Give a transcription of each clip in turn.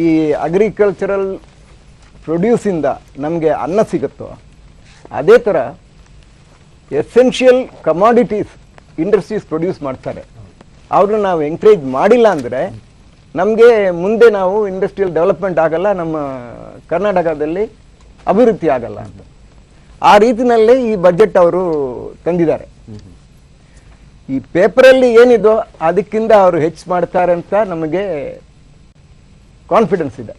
ಈ ಅಗ್ರಿಕಲ್ಚರಲ್ ಪ್ರೊಡ್ಯೂಸಿಂದ ನಮಗೆ ಅನ್ನ ಸಿಗುತ್ತೋ ಅದೇ ಥರ ಎಸೆನ್ಷಿಯಲ್ ಕಮಾಡಿಟೀಸ್ ಇಂಡಸ್ಟ್ರೀಸ್ ಪ್ರೊಡ್ಯೂಸ್ ಮಾಡ್ತಾರೆ. ಅವ್ರನ್ನ ನಾವು ಎಂಕರೇಜ್ ಮಾಡಿಲ್ಲ ಅಂದರೆ ನಮಗೆ ಮುಂದೆ ನಾವು ಇಂಡಸ್ಟ್ರಿಯಲ್ ಡೆವಲಪ್ಮೆಂಟ್ ಆಗಲ್ಲ, ನಮ್ಮ ಕರ್ನಾಟಕದಲ್ಲಿ ಅಭಿವೃದ್ಧಿ ಆಗಲ್ಲ ಅಂತ. ಆ ರೀತಿಯಲ್ಲೇ ಈ ಬಜೆಟ್ ಅವರು ತಂದಿದ್ದಾರೆ. ಈ ಪೇಪರಲ್ಲಿ ಏನಿದೋ ಅದಕ್ಕಿಂತ ಅವರು ಹೆಚ್ಚು ಮಾಡ್ತಾರೆ ಅಂತ ನಮಗೆ ಕಾನ್ಫಿಡೆನ್ಸ್ ಇದೆ.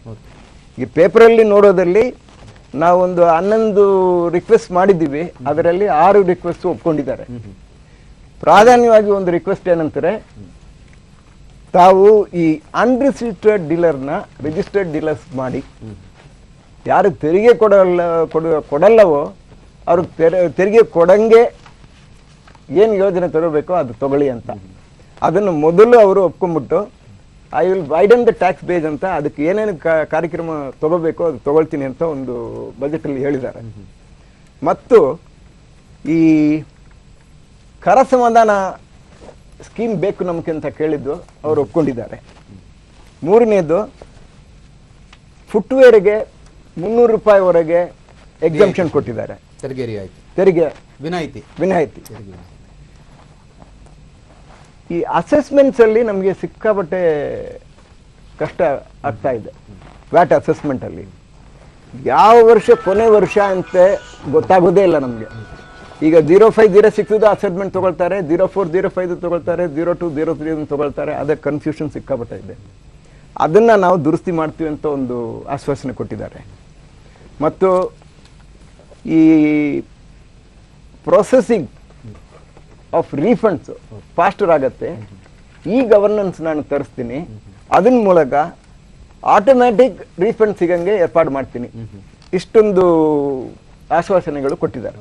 ಈ ಪೇಪರಲ್ಲಿ ನೋಡೋದಲ್ಲಿ ನಾವೊಂದು 11 ರಿಕ್ವೆಸ್ಟ್ ಮಾಡಿದ್ದೀವಿ, ಅದರಲ್ಲಿ 6 ರಿಕ್ವೆಸ್ಟ್ ಒಪ್ಕೊಂಡಿದ್ದಾರೆ. ಪ್ರಾಧಾನ್ಯವಾಗಿ ಒಂದು ರಿಕ್ವೆಸ್ಟ್ ಏನಂತಾರೆ, ತಾವು ಈ ಅನ್ರಿಜಿಸ್ಟರ್ಡ್ ಡೀಲರ್ನ ರಿಜಿಸ್ಟರ್ಡ್ ಡೀಲರ್ಸ್ ಮಾಡಿ, ಯಾರು ತೆರಿಗೆ ಕೊಡಲ್ಲವೋ ಅವರು ತೆರಿಗೆ ಕೊಡಂಗೆ ಏನು ಯೋಜನೆ ತಗೋಬೇಕೋ ಅದು ತಗೊಳ್ಳಿ ಅಂತ. ಅದನ್ನು ಮೊದಲು ಅವರು ಒಪ್ಕೊಂಡ್ಬಿಟ್ಟು I will widen the tax base ಅಂತ ಅದಕ್ಕೆ ಏನೇನು ಕಾರ್ಯಕ್ರಮ ತಗೋಬೇಕೋ ಅದು ತಗೊಳ್ತೀನಿ ಅಂತ ಒಂದು ಬಜೆಟಲ್ಲಿ ಹೇಳಿದ್ದಾರೆ. ಮತ್ತು ಈ ಕರ ಸಮಾಧಾನ ಸ್ಕೀಮ್ ಬೇಕು ನಮಗೆ ಅಂತ ಕೇಳಿದ್ದು ಅವರು ಒಪ್ಕೊಂಡಿದ್ದಾರೆ. ಮೂರನೇದು ಫುಟ್ವೇರ್ಗೆ 300 ರೂಪಾಯಿವರೆಗೆ ಎಕ್ಸಂಪ್ಷನ್ ಕೊಟ್ಟಿದ್ದಾರೆ, ತೆರಿಗೆ ವಿನಾಯಿತಿ. ಈ ಅಸೆಸ್ಮೆಂಟ್ಸ್ ಅಲ್ಲಿ ನಮಗೆ ಸಿಕ್ಕಾಪಟ್ಟೆ ಕಷ್ಟ ಆಗ್ತಾ ಇದೆ. ವ್ಯಾಟ್ ಅಸೆಸ್ಮೆಂಟ್ ಅಲ್ಲಿ ಯಾವ ವರ್ಷ ಕೊನೆ ವರ್ಷ ಅಂತ ಗೊತ್ತಾಗೋದೇ ಇಲ್ಲ ನಮಗೆ. ಈಗ 0506 ಅಸೆಸ್ಮೆಂಟ್ ತಗೊಳ್ತಾರೆ, 0405 ತಗೊಳ್ತಾರೆ, 0203 ತಗೊಳ್ತಾರೆ. ಅದಕ್ಕೆ ಕನ್ಫ್ಯೂಷನ್ ಸಿಕ್ಕಾಪಟ್ಟೆ ಇದೆ. ಅದನ್ನ ನಾವು ದುರಸ್ತಿ ಮಾಡ್ತೀವಿ ಅಂತ ಒಂದು ಆಶ್ವಾಸನೆ ಕೊಟ್ಟಿದ್ದಾರೆ. ಮತ್ತು ಈ ಪ್ರೊಸೆಸಿಂಗ್ ಆಫ್ ರೀಫಂಡ್ಸ್ ಫಾಸ್ಟರ್ ಆಗತ್ತೆ. ಈ ಗವರ್ನೆನ್ಸ್ ನಾನು ತರಿಸ್ತೀನಿ, ಅದನ್ನ ಮೂಲಕ ಆಟೋಮ್ಯಾಟಿಕ್ ರೀಫಂಡ್ ಸಿಗಂಗೆ ಏರ್ಪಾಡು ಮಾಡ್ತೀನಿ. ಇಷ್ಟೊಂದು ಆಶ್ವಾಸನೆಗಳು ಕೊಟ್ಟಿದ್ದಾರೆ.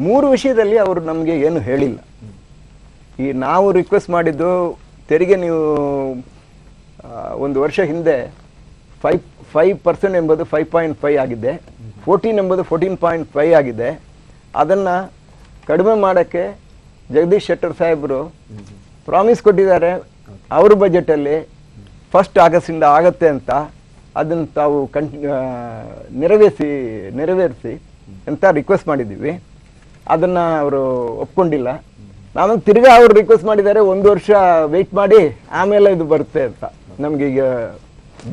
3 ವಿಷಯದಲ್ಲಿ ಅವರು ನಮಗೆ ಏನು ಹೇಳಿಲ್ಲ. ಈ ನಾವು ರಿಕ್ವೆಸ್ಟ್ ಮಾಡಿದ್ದು ತೆರಿಗೆ ನೀವು ಒಂದು ವರ್ಷ ಹಿಂದೆ 5% ಎಂಬುದು 5.5 ಆಗಿದೆ, 14 ಎಂಬುದು 14.5 ಆಗಿದೆ. ಅದನ್ನು ಕಡಿಮೆ ಮಾಡೋಕ್ಕೆ ಜಗದೀಶ್ ಶೆಟ್ಟರ್ ಸಾಹೇಬರು ಪ್ರಾಮಿಸ್ ಕೊಟ್ಟಿದ್ದಾರೆ ಅವ್ರ ಬಜೆಟಲ್ಲಿ 1 ಆಗಸ್ಟಿಂದ ಆಗತ್ತೆ ಅಂತ. ಅದನ್ನು ತಾವು ನೆರವೇರಿಸಿ ಅಂತ ರಿಕ್ವೆಸ್ಟ್ ಮಾಡಿದ್ದೀವಿ. ಅದನ್ನು ಅವರು ಒಪ್ಕೊಂಡಿಲ್ಲ. ನಾವು ತಿರ್ಗಾ ಅವರು ರಿಕ್ವೆಸ್ಟ್ ಮಾಡಿದ್ದಾರೆ 1 ವರ್ಷ ವೆಯ್ಟ್ ಮಾಡಿ ಆಮೇಲೆ ಇದು ಬರುತ್ತೆ ಅಂತ, ನಮಗೀಗ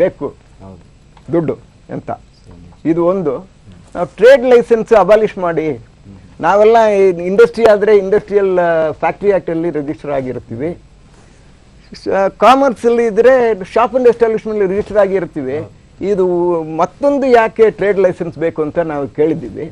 ಬೇಕು ದುಡ್ಡು ಅಂತ. ಇದು ಒಂದು. ನಾವು ಟ್ರೇಡ್ ಲೈಸೆನ್ಸ್ ಅಬಾಲಿಷ್ ಮಾಡಿ, ನಾವೆಲ್ಲ ಇಂಡಸ್ಟ್ರಿ ಆದರೆ ಇಂಡಸ್ಟ್ರಿಯಲ್ ಫ್ಯಾಕ್ಟ್ರಿ ಆ್ಯಕ್ಟಲ್ಲಿ ರಿಜಿಸ್ಟರ್ ಆಗಿರ್ತೀವಿ, ಕಾಮರ್ಸಲ್ಲಿ ಇದ್ದರೆ ಶಾಪ್ ಅಂಡ್ ಎಸ್ಟಾಬ್ಲಿಷ್ಮೆಂಟ್ ರಿಜಿಸ್ಟರ್ ಆಗಿರ್ತೀವಿ. ಇದು ಮತ್ತೊಂದು ಯಾಕೆ ಟ್ರೇಡ್ ಲೈಸೆನ್ಸ್ ಬೇಕು ಅಂತ ನಾವು ಕೇಳಿದ್ದೀವಿ.